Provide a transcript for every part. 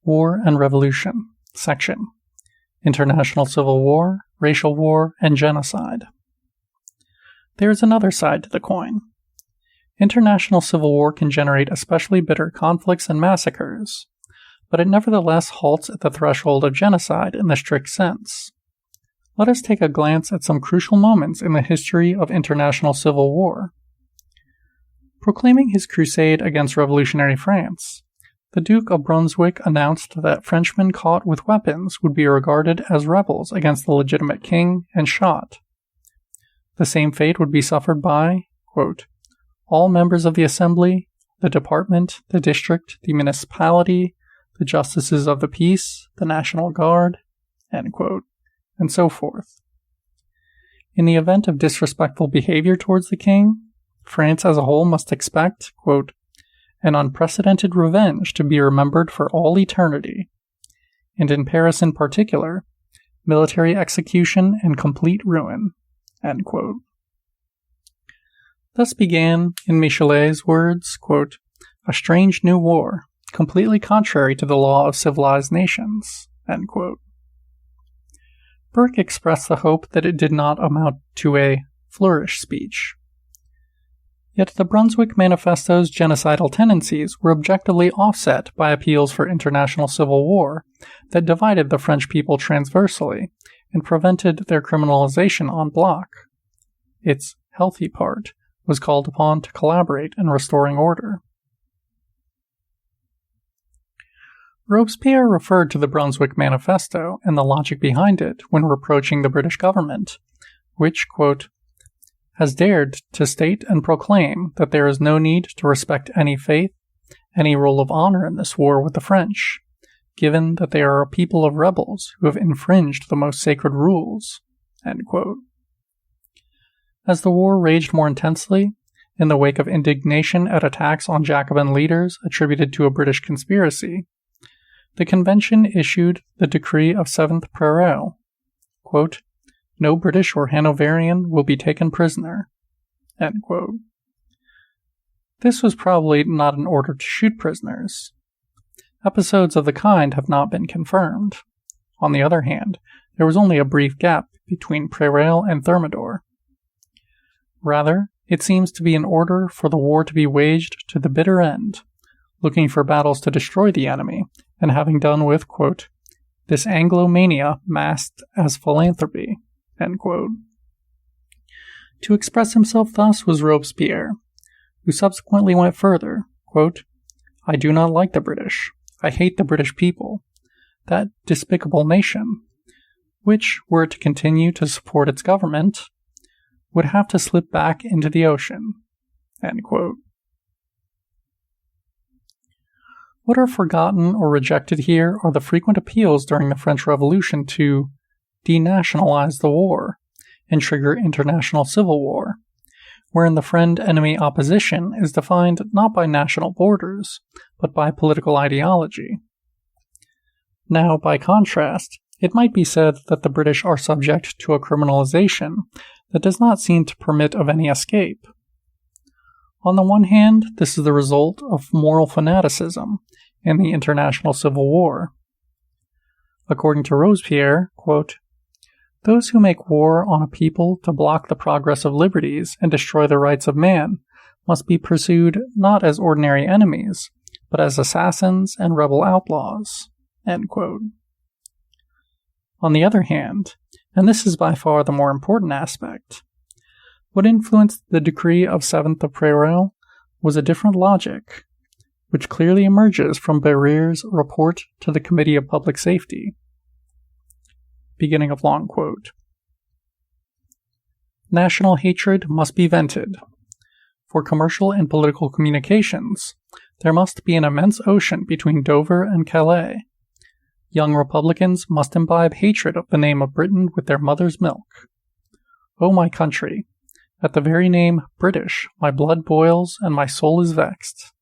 War and Revolution, section. International Civil War, Racial War, and Genocide. There is another side to the coin. International civil war can generate especially bitter conflicts and massacres, but it nevertheless halts at the threshold of genocide in the strict sense. Let us take a glance at some crucial moments in the history of international civil war. Proclaiming his crusade against revolutionary France, the Duke of Brunswick announced that Frenchmen caught with weapons would be regarded as rebels against the legitimate king and shot. The same fate would be suffered by, quote, all members of the Assembly, the Department, the District, the Municipality, the Justices of the Peace, the National Guard, end quote, and so forth. In the event of disrespectful behavior towards the king, France as a whole must expect, quote, an unprecedented revenge to be remembered for all eternity, and in Paris in particular, military execution and complete ruin, end quote. Thus began, in Michelet's words, quote, a strange new war, completely contrary to the law of civilized nations, end quote. Burke expressed the hope that it did not amount to a flourish speech. Yet the Brunswick Manifesto's genocidal tendencies were objectively offset by appeals for international civil war that divided the French people transversely and prevented their criminalization en bloc. Its healthy part was called upon to collaborate in restoring order. Robespierre referred to the Brunswick Manifesto and the logic behind it when reproaching the British government, which, quote, has dared to state and proclaim that there is no need to respect any faith, any rule of honor in this war with the French, given that they are a people of rebels who have infringed the most sacred rules, end quote. As the war raged more intensely, in the wake of indignation at attacks on Jacobin leaders attributed to a British conspiracy, the convention issued the decree of 7th Prairial, quote, no British or Hanoverian will be taken prisoner, end quote. This was probably not an order to shoot prisoners. Episodes of the kind have not been confirmed. On the other hand, there was only a brief gap between Prairial and Thermidor. Rather, it seems to be an order for the war to be waged to the bitter end, looking for battles to destroy the enemy, and having done with, quote, this Anglo-mania masked as philanthropy, end quote. To express himself thus was Robespierre, who subsequently went further, quote, I do not like the British. I hate the British people, that despicable nation, which, were it to continue to support its government, would have to slip back into the ocean, end quote. What are forgotten or rejected here are the frequent appeals during the French Revolution to denationalize the war and trigger international civil war, wherein the friend-enemy opposition is defined not by national borders, but by political ideology. Now, by contrast, it might be said that the British are subject to a criminalization that does not seem to permit of any escape. On the one hand, this is the result of moral fanaticism in the international civil war. According to Robespierre, quote, those who make war on a people to block the progress of liberties and destroy the rights of man must be pursued not as ordinary enemies, but as assassins and rebel outlaws, end quote. On the other hand, and this is by far the more important aspect, what influenced the decree of 7th of Prairial was a different logic, which clearly emerges from Barrère's report to the Committee of Public Safety. Beginning of long quote. National hatred must be vented. For commercial and political communications, there must be an immense ocean between Dover and Calais. Young Republicans must imbibe hatred of the name of Britain with their mother's milk. O my country, at the very name British, my blood boils and my soul is vexed.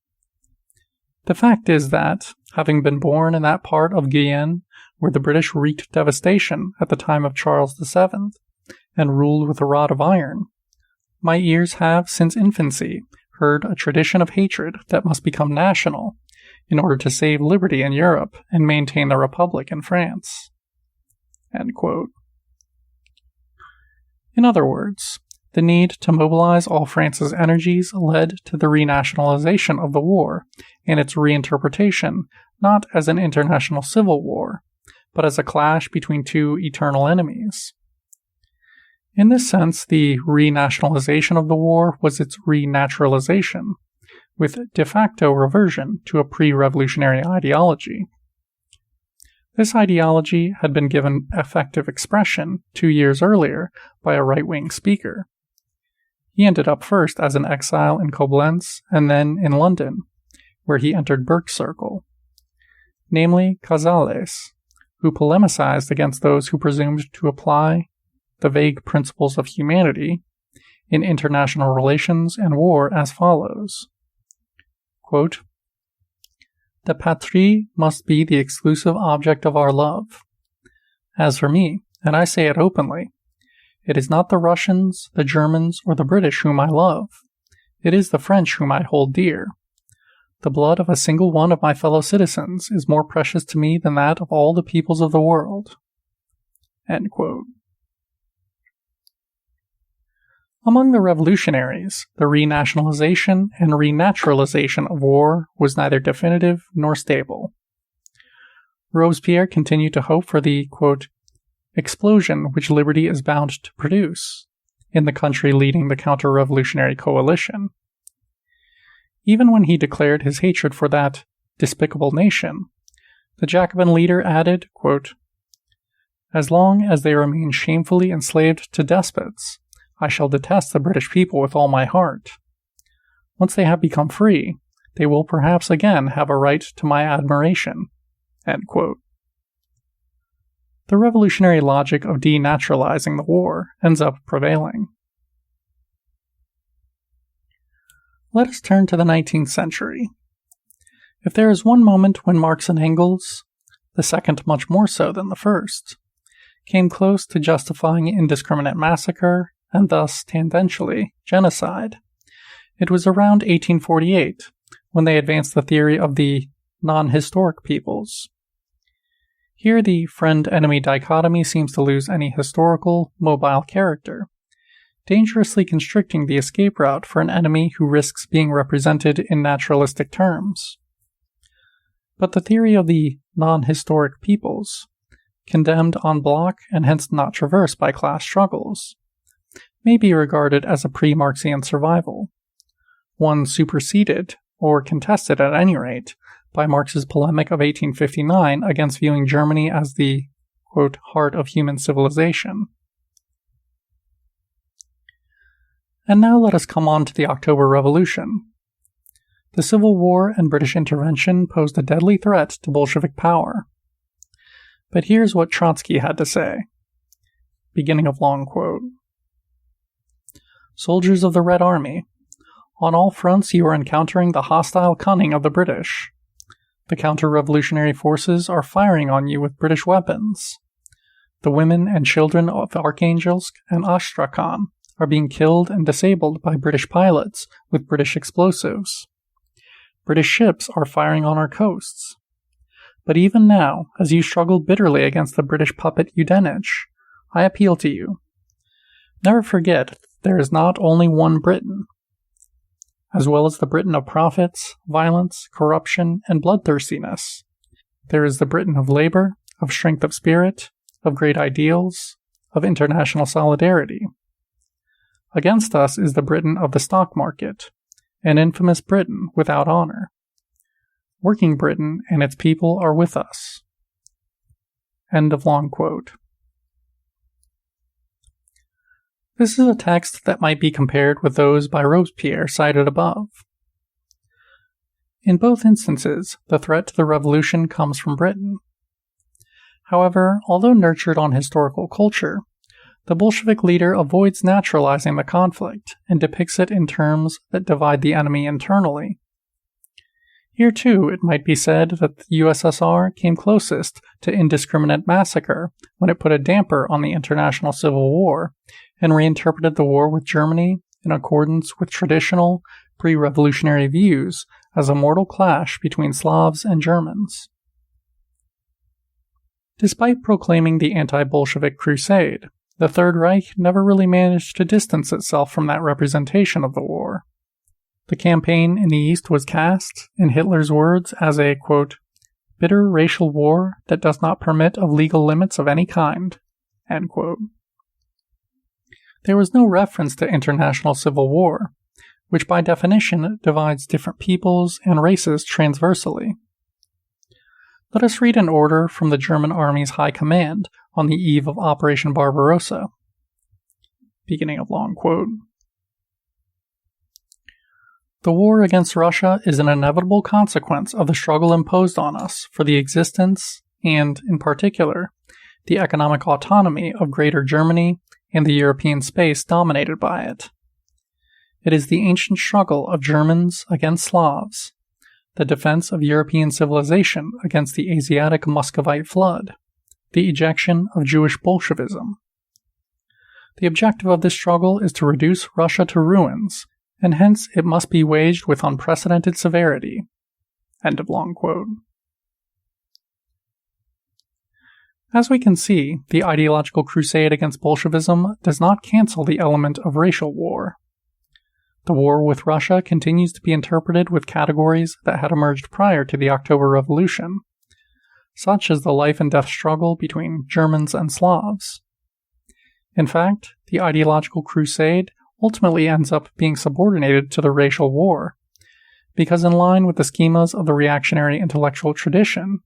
The fact is that, having been born in that part of Guyenne where the British wreaked devastation at the time of Charles VII, and ruled with a rod of iron, my ears have, since infancy, heard a tradition of hatred that must become national, in order to save liberty in Europe and maintain the Republic in France." End quote. In other words, the need to mobilize all France's energies led to the renationalization of the war and its reinterpretation not as an international civil war, but as a clash between two eternal enemies. In this sense, the renationalization of the war was its renaturalization, with de facto reversion to a pre-revolutionary ideology. This ideology had been given effective expression 2 years earlier by a right-wing speaker. He ended up first as an exile in Koblenz and then in London, where he entered Burke's circle, namely Casales, who polemicized against those who presumed to apply the vague principles of humanity in international relations and war as follows. Quote, "The patrie must be the exclusive object of our love. As for me, and I say it openly, it is not the Russians, the Germans, or the British whom I love. It is the French whom I hold dear. The blood of a single one of my fellow citizens is more precious to me than that of all the peoples of the world." End quote. Among the revolutionaries, the renationalization and renaturalization of war was neither definitive nor stable. Robespierre continued to hope for the, quote, "explosion which liberty is bound to produce" in the country leading the counter-revolutionary coalition. Even when he declared his hatred for that despicable nation, the Jacobin leader added, quote, "As long as they remain shamefully enslaved to despots, I shall detest the British people with all my heart. Once they have become free, they will perhaps again have a right to my admiration." End quote. The revolutionary logic of denaturalizing the war ends up prevailing. Let us turn to the 19th century. If there is one moment when Marx and Engels, the second much more so than the first, came close to justifying indiscriminate massacre and thus, tangentially, genocide, it was around 1848 when they advanced the theory of the non-historic peoples. Here the friend-enemy dichotomy seems to lose any historical, mobile character, dangerously constricting the escape route for an enemy who risks being represented in naturalistic terms. But the theory of the non-historic peoples, condemned en bloc and hence not traversed by class struggles, may be regarded as a pre-Marxian survival, one superseded, or contested at any rate, by Marx's polemic of 1859 against viewing Germany as the, quote, "heart of human civilization." And now let us come on to the October Revolution. The Civil War and British intervention posed a deadly threat to Bolshevik power. But here's what Trotsky had to say. Beginning of long quote. "Soldiers of the Red Army, on all fronts you are encountering the hostile cunning of the British. The counter-revolutionary forces are firing on you with British weapons. The women and children of Archangels and Astrakhan are being killed and disabled by British pilots with British explosives. British ships are firing on our coasts. But even now, as you struggle bitterly against the British puppet Udenich, I appeal to you. Never forget there is not only one Britain. As well as the Britain of profits, violence, corruption, and bloodthirstiness, there is the Britain of labor, of strength of spirit, of great ideals, of international solidarity. Against us is the Britain of the stock market, an infamous Britain without honor. Working Britain and its people are with us." End of long quote. This is a text that might be compared with those by Robespierre cited above. In both instances, the threat to the revolution comes from Britain. However, although nurtured on historical culture, the Bolshevik leader avoids naturalizing the conflict and depicts it in terms that divide the enemy internally. Here too, it might be said that the USSR came closest to indiscriminate massacre when it put a damper on the international civil war and reinterpreted the war with Germany in accordance with traditional pre-revolutionary views as a mortal clash between Slavs and Germans. Despite proclaiming the anti-Bolshevik crusade, the Third Reich never really managed to distance itself from that representation of the war. The campaign in the East was cast, in Hitler's words, as a, quote, bitter racial war that does not permit of legal limits of any kind, end quote. There was no reference to international civil war, which by definition divides different peoples and races transversally. Let us read an order from the German Army's High Command on the eve of Operation Barbarossa. Beginning of long quote. The war against Russia is an inevitable consequence of the struggle imposed on us for the existence and, in particular, the economic autonomy of Greater Germany and the European space dominated by it. It is the ancient struggle of Germans against Slavs, the defense of European civilization against the Asiatic Muscovite flood, the ejection of Jewish Bolshevism. The objective of this struggle is to reduce Russia to ruins, and hence it must be waged with unprecedented severity. End of long quote. As we can see, the ideological crusade against Bolshevism does not cancel the element of racial war. The war with Russia continues to be interpreted with categories that had emerged prior to the October Revolution, such as the life and death struggle between Germans and Slavs. In fact, the ideological crusade ultimately ends up being subordinated to the racial war, because in line with the schemas of the reactionary intellectual tradition,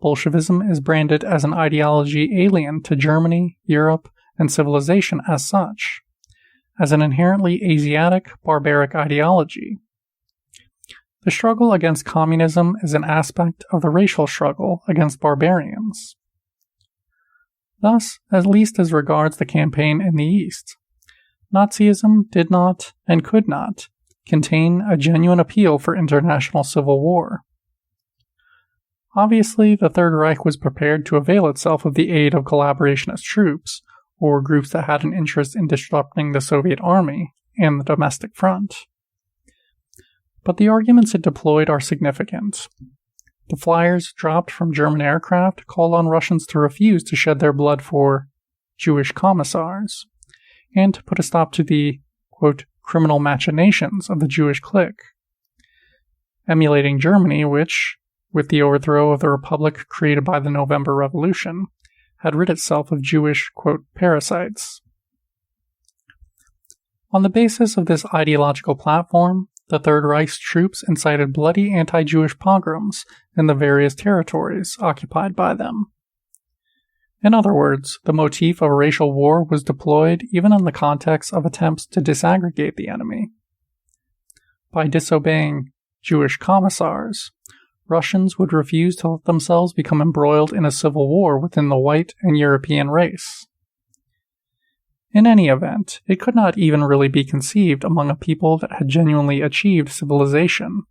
Bolshevism is branded as an ideology alien to Germany, Europe, and civilization as such, as an inherently Asiatic, barbaric ideology. The struggle against communism is an aspect of the racial struggle against barbarians. Thus, at least as regards the campaign in the East, Nazism did not, and could not, contain a genuine appeal for international civil war. Obviously, the Third Reich was prepared to avail itself of the aid of collaborationist troops, or groups that had an interest in disrupting the Soviet army and the domestic front. But the arguments it deployed are significant. The flyers dropped from German aircraft called on Russians to refuse to shed their blood for Jewish commissars, and to put a stop to the, quote, criminal machinations of the Jewish clique, emulating Germany, which, with the overthrow of the republic created by the November Revolution, had rid itself of Jewish, quote, parasites. On the basis of this ideological platform, the Third Reich's troops incited bloody anti-Jewish pogroms in the various territories occupied by them. In other words, the motif of racial war was deployed even in the context of attempts to disaggregate the enemy. By disobeying Jewish commissars, Russians would refuse to let themselves become embroiled in a civil war within the white and European race. In any event, it could not even really be conceived among a people that had genuinely achieved civilization.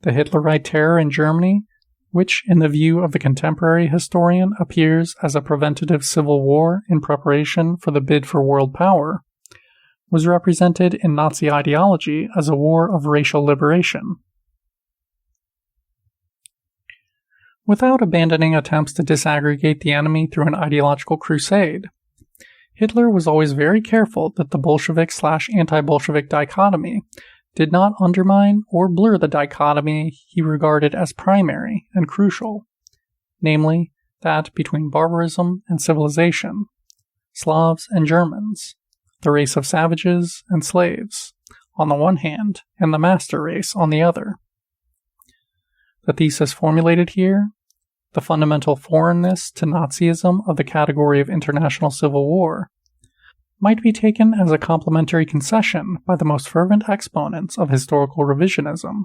The Hitlerite terror in Germany, which in the view of the contemporary historian appears as a preventative civil war in preparation for the bid for world power, was represented in Nazi ideology as a war of racial liberation. Without abandoning attempts to disaggregate the enemy through an ideological crusade, Hitler was always very careful that the Bolshevik/anti-Bolshevik dichotomy did not undermine or blur the dichotomy he regarded as primary and crucial, namely that between barbarism and civilization, Slavs and Germans, the race of savages and slaves, on the one hand, and the master race on the other. The thesis formulated here, the fundamental foreignness to Nazism of the category of international civil war, might be taken as a complimentary concession by the most fervent exponents of historical revisionism.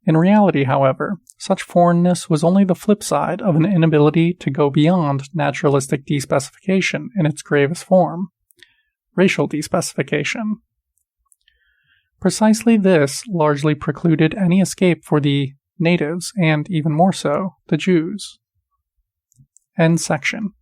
In reality, however, such foreignness was only the flip side of an inability to go beyond naturalistic despecification in its gravest form, racial despecification. Precisely this largely precluded any escape for the natives and, even more so, the Jews. End section.